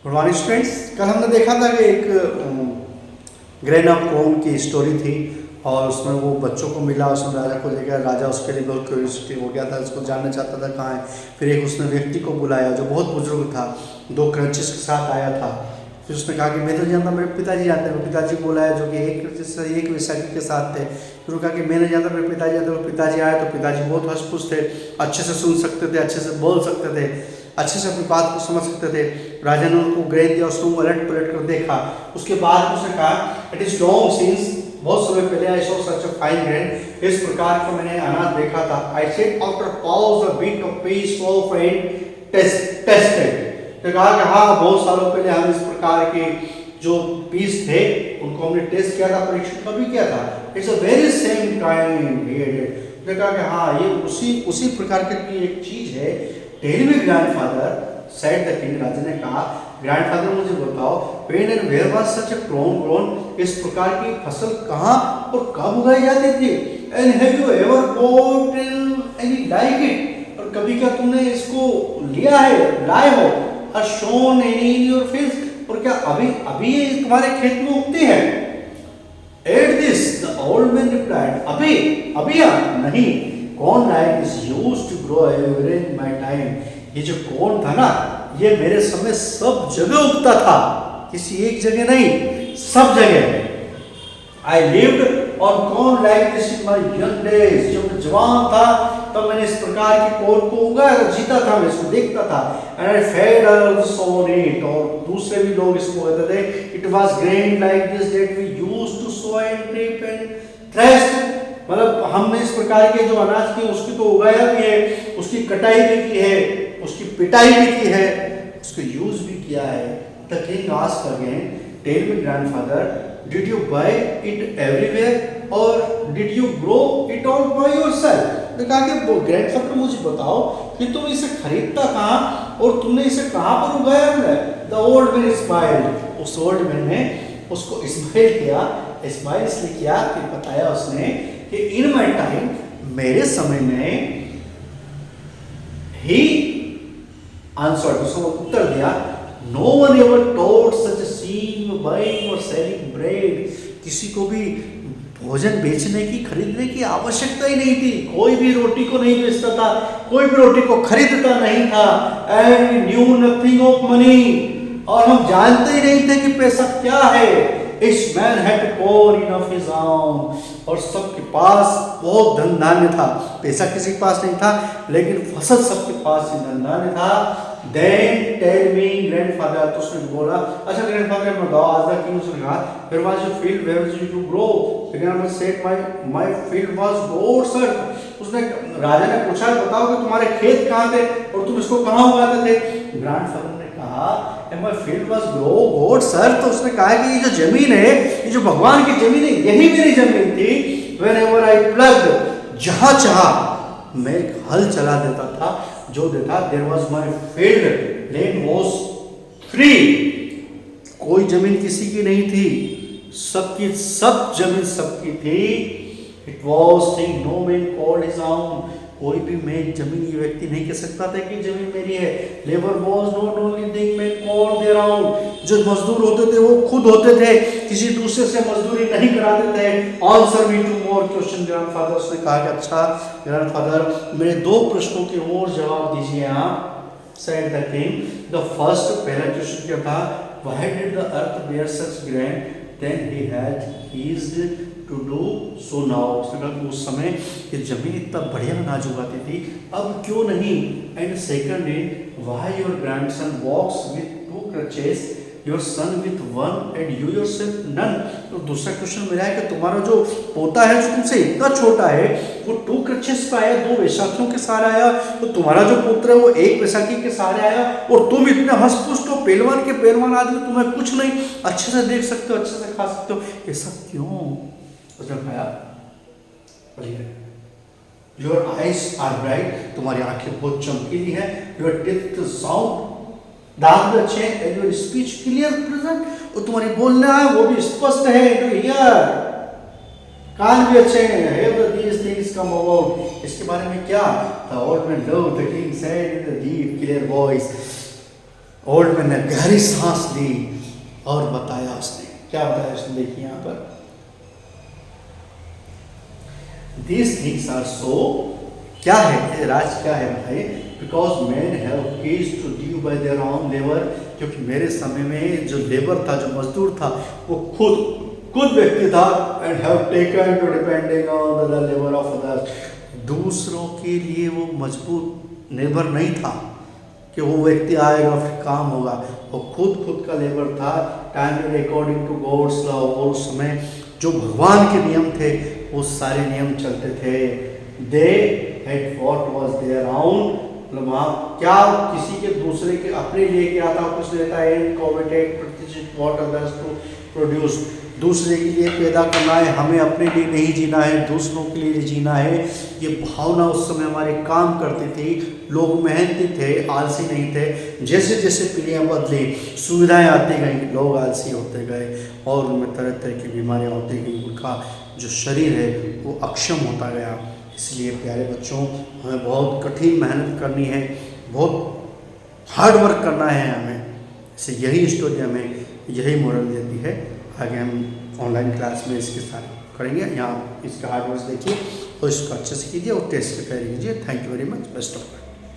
Good morning students. कल हमने देखा था कि एक ग्रेन ऑफ कॉर्न की स्टोरी थी और उसमें वो बच्चों को मिला, उसमें राजा को लेकर, राजा उसके लिए बहुत क्यूरियोसिटी हो गया था, उसको जानना चाहता था कहाँ है। फिर एक उसने व्यक्ति को बुलाया जो बहुत बुजुर्ग था, 2 क्रंचेस के साथ आया था। फिर उसने कहा कि मैं तो जानता, मेरे पिताजी जानते हैं। पिताजी को बुलाया जो कि एक वैशाखी के साथ थे। फिर वो कहा कि मैं नहीं जानता, मेरे पिताजी जानते। वो पिताजी आए तो पिताजी बहुत हंस-खुश थे, अच्छे से सुन सकते थे, अच्छे से बोल सकते थे, अच्छे से अपनी बात को समझ सकते थे। राजा ने उनको ग्रेन दिया, उसने उलट पलट कर देखा। उसके बाद उसने कहा इट इज लॉन्ग सिंस, बहुत समय पहले I saw such a fine grain, इस प्रकार का मैंने अनाज देखा था। I said after pause a bit of peace of and tested. तो कहा कि हाँ, बहुत सालों पहले हम इस प्रकार के जो पीस थे उनको हमने टेस्ट किया था, परीक्षण कभी किया था। It's a very same kind here. कहा कि हाँ, ये उसी प्रकार की एक चीज है। Tell me grandfather, said the king. राजा ने कहा ग्रैंडफादर मुझे बताओ, when and where was such a corn grown, इस प्रकार की फसल कहाँ और कब उगाई जाती थी। And have you ever bot any like it, और कभी क्या तुमने इसको लिया है, लाए हो। और sown any in your fields, और क्या अभी ये तुम्हारे खेत में उगती है। At this the old man replied, अभी नहीं, corn like this used to grow every in my time. ये जो कॉर्न था ना, ये मेरे समय सब जगह उगता था, किसी एक जगह नहीं, सब जगह। I lived on corn like this in my young days. जब मैं जवान था तब मैंने इस प्रकार की कॉर्न को उगाया, जीता था, मैं इसको देखता था। And I fed others on it, और दूसरे भी लोग इसको कहते थे। It was grain like this that we used to sow and reap and thresh. मतलब हमने इस प्रकार के जो अनाज की उसकी तो उगाया भी है, उसकी कटाई भी की है, उसकी पिटाई भी की है, उसको यूज भी किया है। The king asked again, tell me grandfather, did you buy it everywhere और did you grow it all by yourself. ने कहा कि ग्रैंडफादर मुझे बताओ कि तुम इसे खरीदता कहाँ और तुमने इसे कहाँ पर उगाया है। The old man smiled. उस ओल्ड मैन ने उसको स्माइल किया। स्माइल इसलिए किया कि बताया उसने कि इन माय टाइम, मेरे समय में, ही आंसर्ड, उसको उत्तर दिया, नो वन एवर टॉट सच अ सीम बाइंग और सेलिंग ब्रेड। किसी को भी भोजन बेचने की, खरीदने की आवश्यकता ही नहीं थी। कोई भी रोटी को नहीं बेचता था, कोई भी रोटी को खरीदता नहीं था। And knew nothing of money, और हम जानते ही नहीं थे कि पैसा क्या है। इस man had corn enough his own, और सबके पास बहुत धन धान्य था। पैसा किसी के पास नहीं था, लेकिन फसल सबके पास ही धन धान्य था। Then tell me grandfather, तो उसने बोला, अच्छा ग्रैंडफादर मैं बताओ, आज तक क्यों उसने कहा, where was your field, where did you grow? The grandfather said my field was God's earth। उसने, राजा ने पूछा बताओ कि तुम्हारे खेत कहाँ थे और तुम इसको कहाँ उगाते थे। ग्रैंडफादर ने कहा my field was God's earth। तो उसने कहा कि ये जो जमीन है, ये जो भगवान की जमीन है, यही मेरी जमीन थी। Whenever I plugged, जहाँ चाहा मैं हल चला देता था, जो देता। There was my field, land was free. कोई जमीन किसी की नहीं थी, सबकी सब जमीन सबकी थी। It was thing no man called his own. कोई भी मैं जमीन, ये व्यक्ति नहीं कह सकता था कि जमीन मेरी है। Labour was not only thing man called their own. जो मजदूर होते थे वो खुद होते थे, किसी दूसरे से मजदूरी नहीं कराते थे। Answer me two more question grandfather. उसने कहा कि अच्छा ग्रैंडफादर, मेरे 2 प्रश्नों के और जवाब दीजिए आप। Said the king, the first, पहला क्वेश्चन क्या था, why did the earth bear such grain then he had ceased to do so now. उसने कहा कि उस समय ये जमीन इतना बढ़िया अनाज उगाती थी, अब क्यों नहीं। And second is why your grandson walks with 2 crutches, your son with 1 and you yourself none. तो दूसरा क्वेश्चन मेरा है कि तुम्हारा जो पोता है, जो तुमसे इतना छोटा है, वो 2 क्रचेस पे आया, 2 वैशाखियों के सहारे आया। तो तुम्हारा जो पुत्र है वो 1 वैशाखी के सहारे आया, और तुम इतने हंस-पुष्ट हो, पहलवान के पहलवान आदमी, तुम्हें कुछ नहीं, अच्छे से देख सकते हो, अच्छे से खा सकते हो, ऐसा क्यों। उसने कहा योर आइज आर ब्राइट, तुम्हारी आंखें बहुत चमकीली है। योर टीथ साउंड, दांत भी अच्छे हैं। And your speech clear present, और तुम्हारी बोलना है वो भी स्पष्ट है। टू हियर, कान भी अच्छे हैं। Have these things come about, इसके बारे में क्या। The old man loved the king said in the deep clear voice. ओल्ड मैन ने गहरी सांस ली और बताया उसने, क्या बताया उसने, देखिए यहाँ पर, These things are so, क्या है राज, क्या है भाई, बिकॉज मैन हैव कीज to do by their own labour, क्योंकि मेरे समय में जो लेबर था, जो मजदूर था, वो खुद व्यक्ति था, and have taken to depending on the labour of others, दूसरों के लिए वो मजबूत निर्भर नहीं था कि वो व्यक्ति आएगा फिर काम होगा, वो खुद का लेबर था, time according to God's law, और उस समय जो भगवान के नियम थे वो सारे नियम चलते थे। They had what was their own, मतलब वहाँ क्या किसी के दूसरे के अपने लिए क्या था, कुछ लेता है, कोविटेड प्रतिष्ठित व्हाट अदर्स टू प्रोड्यूस, दूसरे के लिए पैदा करना है, हमें अपने लिए नहीं जीना है, दूसरों के लिए जीना है, ये भावना उस समय हमारे काम करती थी। लोग मेहनती थे, आलसी नहीं थे। जैसे जैसे पीढ़ियाँ बदली, सुविधाएं आती गई, लोग आलसी होते गए और उनमें तरह तरह की बीमारियाँ होती गई, उनका जो शरीर है वो अक्षम होता गया। इसलिए प्यारे बच्चों, हमें बहुत कठिन मेहनत करनी है, बहुत हार्ड वर्क करना है हमें। इसे यही स्टोरी हमें यही मोरल देती है। आगे हम ऑनलाइन क्लास में इसके साथ करेंगे। यहाँ इसका हार्ड वर्क देखिए और इसको अच्छे से कीजिए और टेस्ट की तैयारी कीजिए। Thank you very much, best of luck.